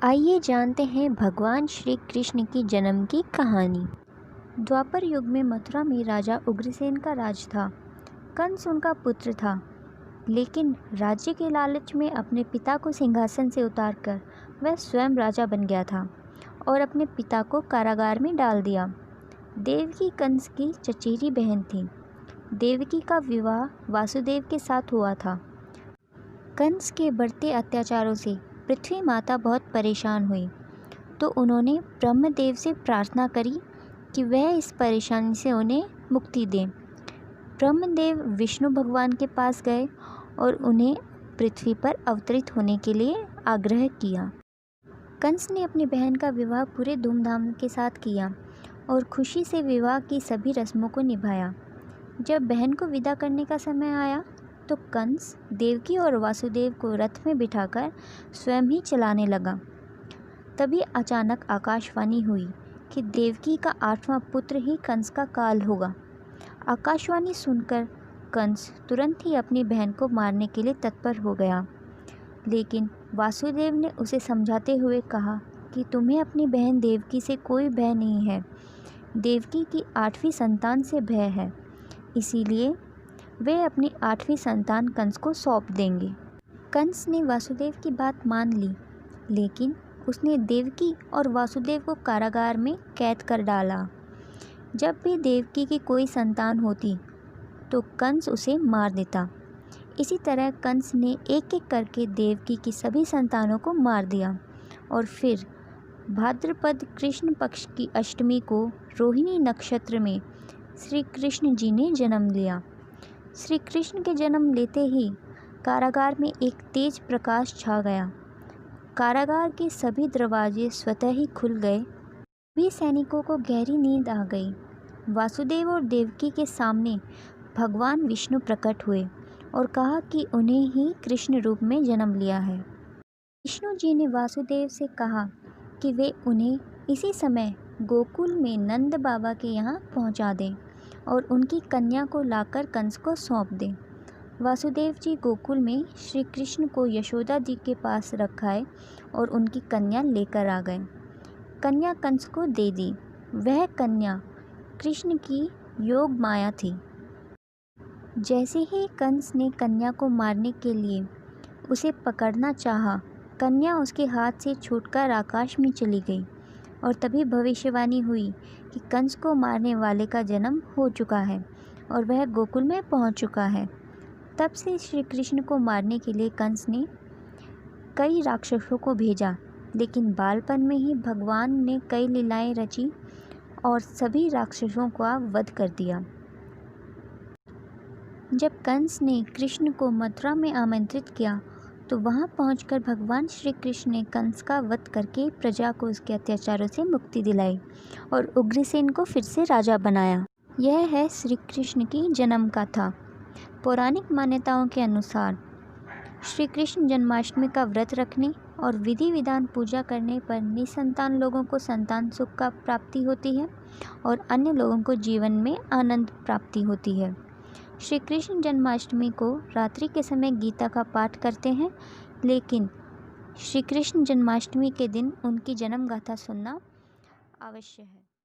आइए जानते हैं भगवान श्री कृष्ण की जन्म की कहानी। द्वापर युग में मथुरा में राजा उग्रसेन का राज था। कंस उनका पुत्र था, लेकिन राज्य के लालच में अपने पिता को सिंहासन से उतारकर वह स्वयं राजा बन गया था और अपने पिता को कारागार में डाल दिया। देवकी कंस की चचेरी बहन थी। देवकी का विवाह वासुदेव के साथ हुआ था। कंस के बढ़ते अत्याचारों से पृथ्वी माता बहुत परेशान हुई, तो उन्होंने ब्रह्मदेव से प्रार्थना करी कि वह इस परेशानी से उन्हें मुक्ति दें। ब्रह्मदेव विष्णु भगवान के पास गए और उन्हें पृथ्वी पर अवतरित होने के लिए आग्रह किया। कंस ने अपनी बहन का विवाह पूरे धूमधाम के साथ किया और खुशी से विवाह की सभी रस्मों को निभाया। जब बहन को विदा करने का समय आया तो कंस देवकी और वासुदेव को रथ में बिठाकर स्वयं ही चलाने लगा। तभी अचानक आकाशवाणी हुई कि देवकी का 8वां पुत्र ही कंस का काल होगा। आकाशवाणी सुनकर कंस तुरंत ही अपनी बहन को मारने के लिए तत्पर हो गया, लेकिन वासुदेव ने उसे समझाते हुए कहा कि तुम्हें अपनी बहन देवकी से कोई भय नहीं है। देवकी की 8वीं संतान से भय है, इसीलिए वे अपनी 8वीं संतान कंस को सौंप देंगे। कंस ने वासुदेव की बात मान ली, लेकिन उसने देवकी और वासुदेव को कारागार में कैद कर डाला। जब भी देवकी की कोई संतान होती तो कंस उसे मार देता। इसी तरह कंस ने एक एक करके देवकी की सभी संतानों को मार दिया और फिर भाद्रपद कृष्ण पक्ष की अष्टमी को रोहिणी नक्षत्र में श्री कृष्ण जी ने जन्म लिया। श्री कृष्ण के जन्म लेते ही कारागार में एक तेज प्रकाश छा गया। कारागार के सभी दरवाजे स्वतः ही खुल गए। सभी सैनिकों को गहरी नींद आ गई। वासुदेव और देवकी के सामने भगवान विष्णु प्रकट हुए और कहा कि उन्हें ही कृष्ण रूप में जन्म लिया है। विष्णु जी ने वासुदेव से कहा कि वे उन्हें इसी समय गोकुल में नंद बाबा के यहाँ पहुँचा दें और उनकी कन्या को लाकर कंस को सौंप दें। वासुदेव जी गोकुल में श्री कृष्ण को यशोदा जी के पास रखाए और उनकी कन्या लेकर आ गए। कन्या कंस को दे दी। वह कन्या कृष्ण की योग माया थी। जैसे ही कंस ने कन्या को मारने के लिए उसे पकड़ना चाहा, कन्या उसके हाथ से छूटकर आकाश में चली गई और तभी भविष्यवाणी हुई कि कंस को मारने वाले का जन्म हो चुका है और वह गोकुल में पहुंच चुका है। तब से श्री कृष्ण को मारने के लिए कंस ने कई राक्षसों को भेजा, लेकिन बालपन में ही भगवान ने कई लीलाएं रची और सभी राक्षसों का वध कर दिया। जब कंस ने कृष्ण को मथुरा में आमंत्रित किया तो वहां पहुंचकर भगवान श्री कृष्ण ने कंस का वध करके प्रजा को उसके अत्याचारों से मुक्ति दिलाई और उग्रसेन को फिर से राजा बनाया। यह है श्री कृष्ण की जन्म कथा। पौराणिक मान्यताओं के अनुसार श्री कृष्ण जन्माष्टमी का व्रत रखने और विधि विधान पूजा करने पर निसंतान लोगों को संतान सुख का प्राप्ति होती है और अन्य लोगों को जीवन में आनंद प्राप्ति होती है। श्री कृष्ण जन्माष्टमी को रात्रि के समय गीता का पाठ करते हैं, लेकिन श्री कृष्ण जन्माष्टमी के दिन उनकी जन्म गाथा सुनना अवश्य है।